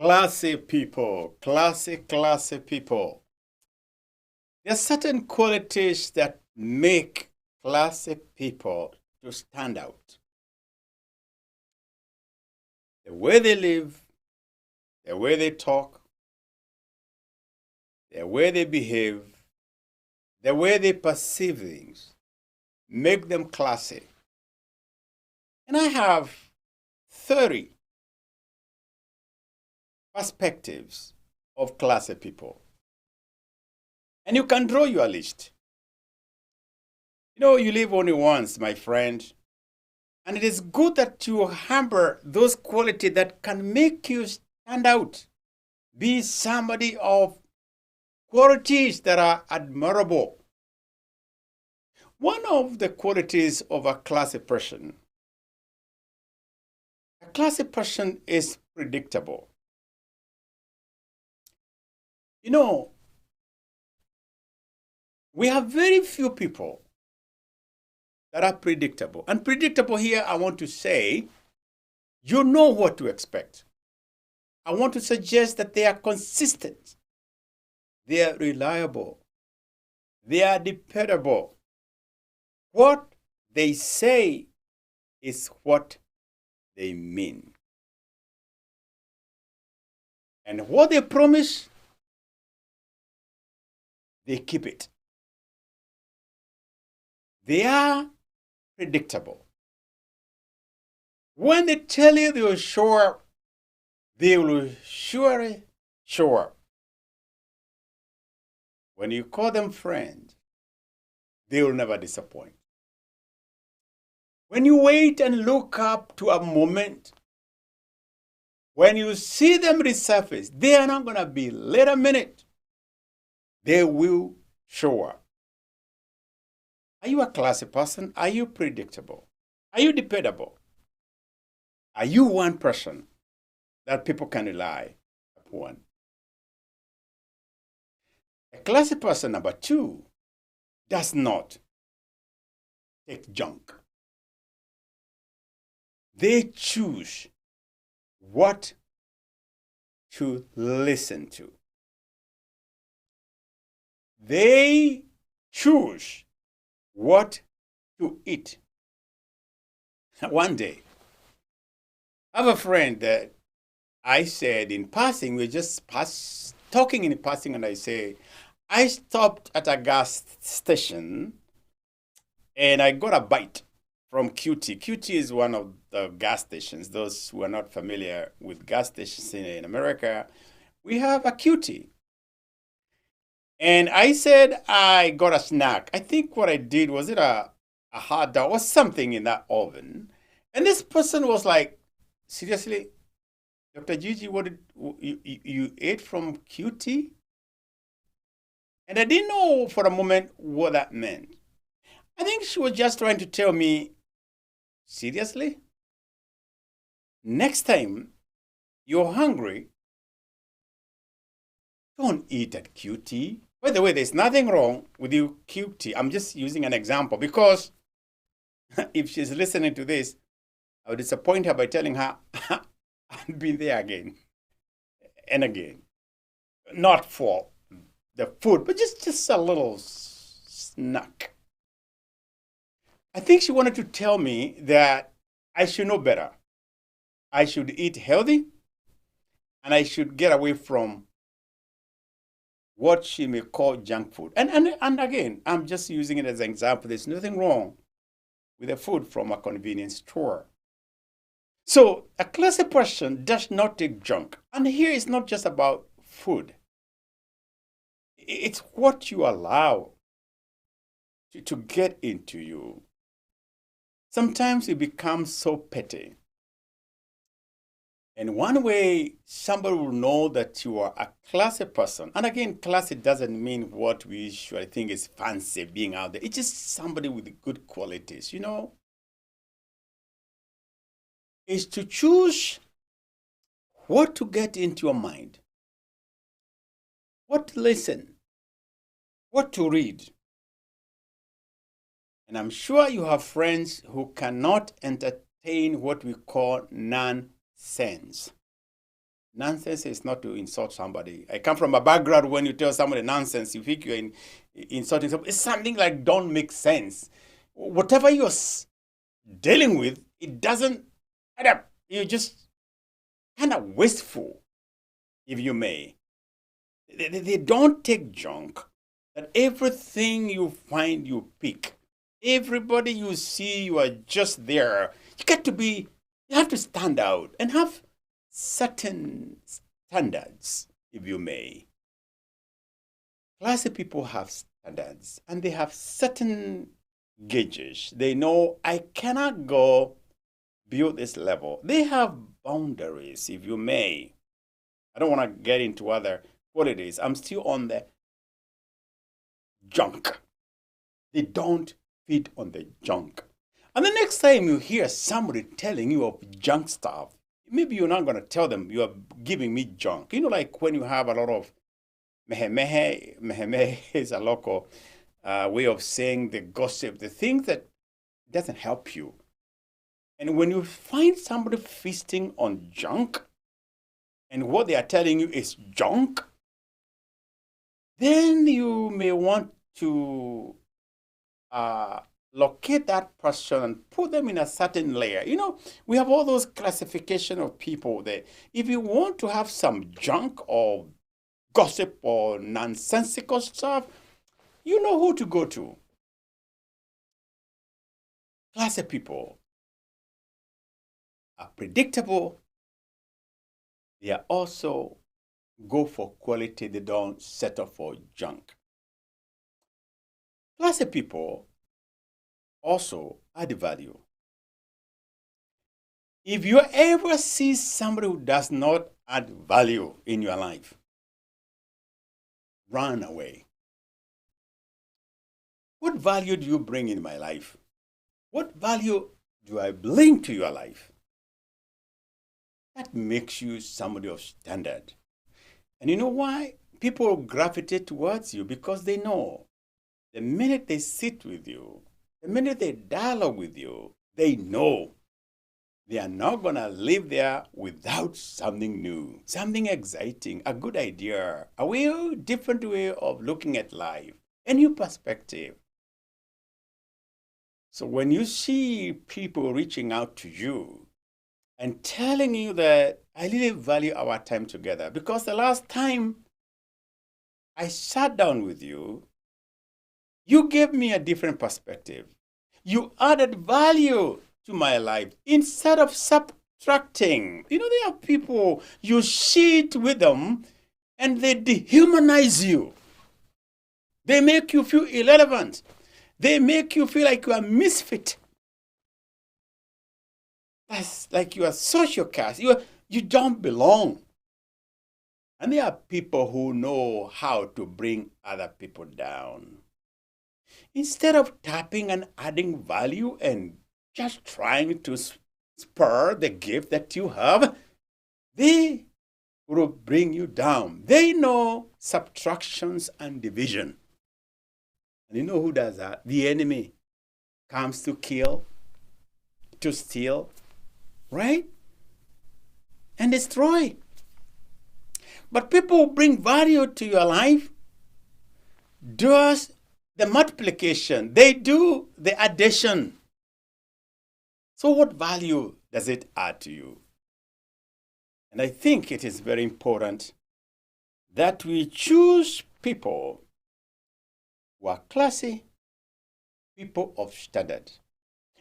Classy people, classy people. There are certain qualities that make classy people to stand out. The way they live, the way they talk, the way they behave, the way they perceive things make them classy. And I have 30 perspectives of classy people. And you can draw your list. You live only once, my friend. And it is good that you harbor those qualities that can make you stand out. Be somebody of qualities that are admirable. One of the qualities of a classy person is predictable. We have very few people that are predictable. And predictable here, I want to say, you know what to expect. I want to suggest that they are consistent. They are reliable. They are dependable. What they say is what they mean. And what they promise, they keep it. They are predictable. When they tell you they will show up, they will surely show up. When you call them friends, they will never disappoint. When you wait and look up to a moment, when you see them resurface, they are not going to be late a minute. They will show up. Are you a classy person? Are you predictable? Are you dependable? Are you one person that people can rely upon? A classy person, number two, does not take junk. They choose what to listen to. They choose what to eat. One day, I have a friend that I said in passing, we just talking in passing, and I say, I stopped at a gas station and I got a bite from QT. QT is one of the gas stations. Those who are not familiar with gas stations in America, we have a QT. And I said I got a snack. I think what I did was a hot dog or something in that oven. And this person was like, seriously, Dr. Gigi, what did you ate from QT? And I didn't know for a moment what that meant. I think she was just trying to tell me, seriously? Next time you're hungry, don't eat at QT. By the way, there's nothing wrong with you QT. I'm just using an example because if she's listening to this, I would disappoint her by telling her, I've been there again and again. Not for the food, but just a little snack. I think she wanted to tell me that I should know better. I should eat healthy and I should get away from what she may call junk food. And again, I'm just using it as an example. There's nothing wrong with the food from a convenience store. So a classy person does not take junk. And here it's not just about food. It's what you allow to get into you. Sometimes you become so petty. And one way somebody will know that you are a classy person, and again, classy doesn't mean what we usually think is fancy being out there. It's just somebody with good qualities, is to choose what to get into your mind, what to listen, what to read. And I'm sure you have friends who cannot entertain what we call nonsense. Nonsense is not to insult somebody. I come from a background when you tell somebody nonsense, you think you're insulting somebody. It's something like don't make sense. Whatever you're dealing with, it doesn't add up. You're just kind of wasteful, if you may. They don't take junk. That everything you find, you pick. Everybody you see, you are just there. You have to stand out and have certain standards, if you may. Classy people have standards and they have certain gauges. They know I cannot go beyond this level. They have boundaries, if you may. I don't want to get into other qualities. I'm still on the junk. They don't feed on the junk. And the next time you hear somebody telling you of junk stuff, maybe you're not going to tell them you are giving me junk. You know, like when you have a lot of mehe is a local way of saying the gossip, the things that doesn't help you. And when you find somebody feasting on junk, and what they are telling you is junk, then you may want to locate that person and put them in a certain layer. You know, we have all those classification of people that if you want to have some junk or gossip or nonsensical stuff, you know who to go to. Classy people are predictable. They are also go for quality. They don't settle for junk. Classy people also add value. If you ever see somebody who does not add value in your life, run away. What value do you bring in my life? What value do I bring to your life? That makes you somebody of standard. And you know why? People gravitate towards you because they know the minute they sit with you, the minute they dialogue with you, they know they are not going to live there without something new, something exciting, a good idea, a different way of looking at life, a new perspective. So when you see people reaching out to you and telling you that I really value our time together because the last time I sat down with you, you gave me a different perspective. You added value to my life instead of subtracting. You know, there are people, you sit with them and they dehumanize you. They make you feel irrelevant. They make you feel like you are misfit. That's like you are sociocast. You don't belong. And there are people who know how to bring other people down. Instead of tapping and adding value and just trying to spur the gift that you have, they will bring you down. They know subtractions and division. And you know who does that? The enemy comes to kill, to steal, right? And destroy. But people who bring value to your life does the multiplication. They do the addition. So what value does it add to you? And I think it is very important that we choose people who are classy, people of standard.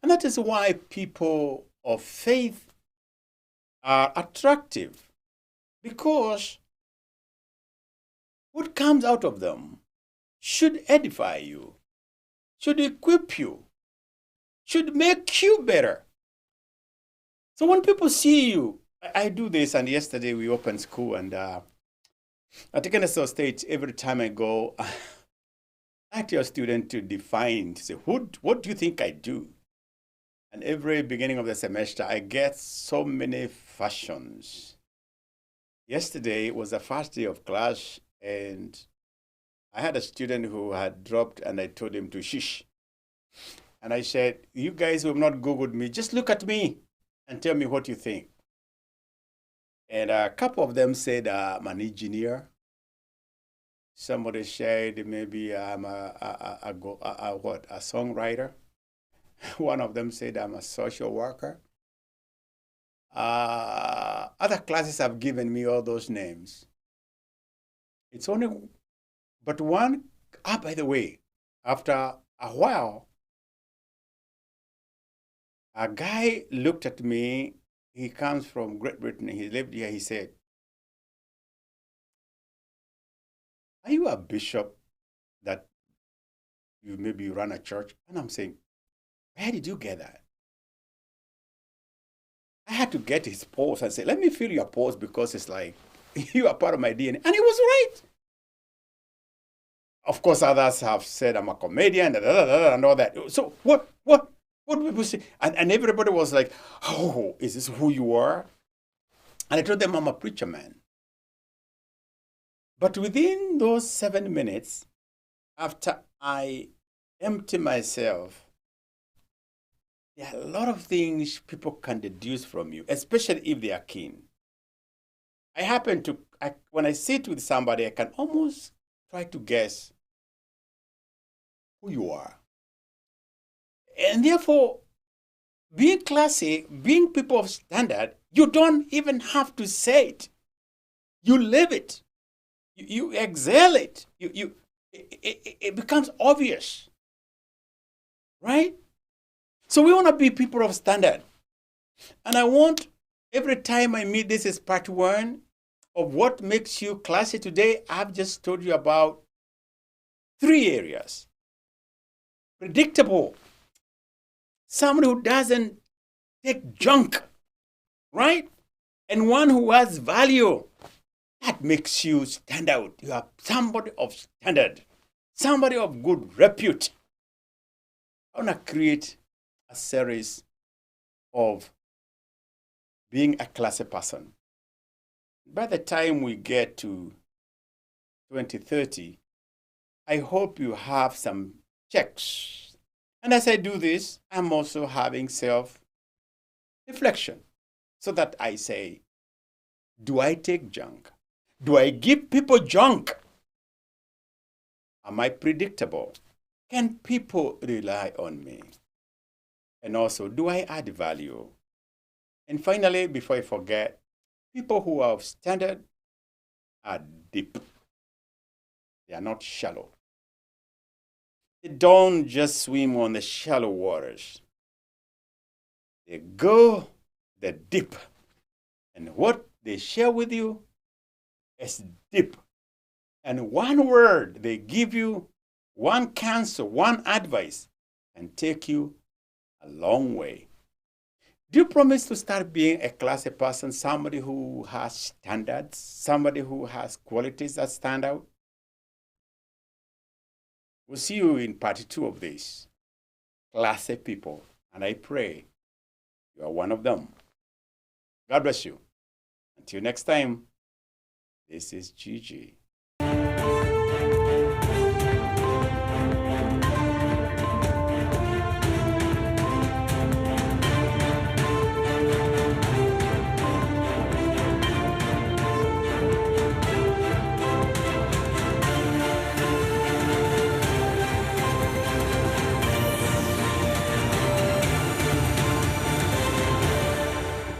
And that is why people of faith are attractive, because what comes out of them should edify you, should equip you, should make you better. So when people see you, I do this, and yesterday we opened school, and at Kennesaw State, every time I go, I ask your student to define, to say, what do you think I do? And every beginning of the semester, I get so many fashions. Yesterday was the first day of class, and I had a student who had dropped, and I told him to shush. And I said, you guys who have not Googled me, just look at me and tell me what you think. And a couple of them said I'm an engineer. Somebody said maybe I'm a songwriter. One of them said I'm a social worker. Other classes have given me all those names. It's only, but one, by the way, after a while, a guy looked at me. He comes from Great Britain. He lived here. He said, "Are you a bishop that you maybe run a church?" And I'm saying, "Where did you get that?" I had to get his pulse and say, "Let me feel your pulse because it's like you are part of my DNA." And he was right. Of course, others have said I'm a comedian and all that. So what do people say? And everybody was like, "Oh, is this who you are?" And I told them I'm a preacher man. But within those 7 minutes, after I empty myself, there are a lot of things people can deduce from you, especially if they are keen. When I sit with somebody, I can almost try to guess who you are. And therefore, being classy, being people of standard, you don't even have to say it. You live it. You exhale it. It becomes obvious. Right? So we want to be people of standard. And I want, every time I meet, this is part one of what makes you classy. Today, I've just told you about 3 areas. Predictable. Someone who doesn't take junk, right? And one who has value. That makes you stand out. You are somebody of standard, somebody of good repute. I want to create a series of being a classy person. By the time we get to 2030, I hope you have some checks. And as I do this, I'm also having self-reflection so that I say, do I take junk? Do I give people junk? Am I predictable? Can people rely on me? And also, do I add value? And finally, before I forget, people who are of standard are deep. They are not shallow. They don't just swim on the shallow waters. They go the deep. And what they share with you is deep. And one word they give you, one counsel, one advice, can take you a long way. Do you promise to start being a classy person, somebody who has standards, somebody who has qualities that stand out? We'll see you in part 2 of this. Classy people. And I pray you are one of them. God bless you. Until next time, this is Gigi.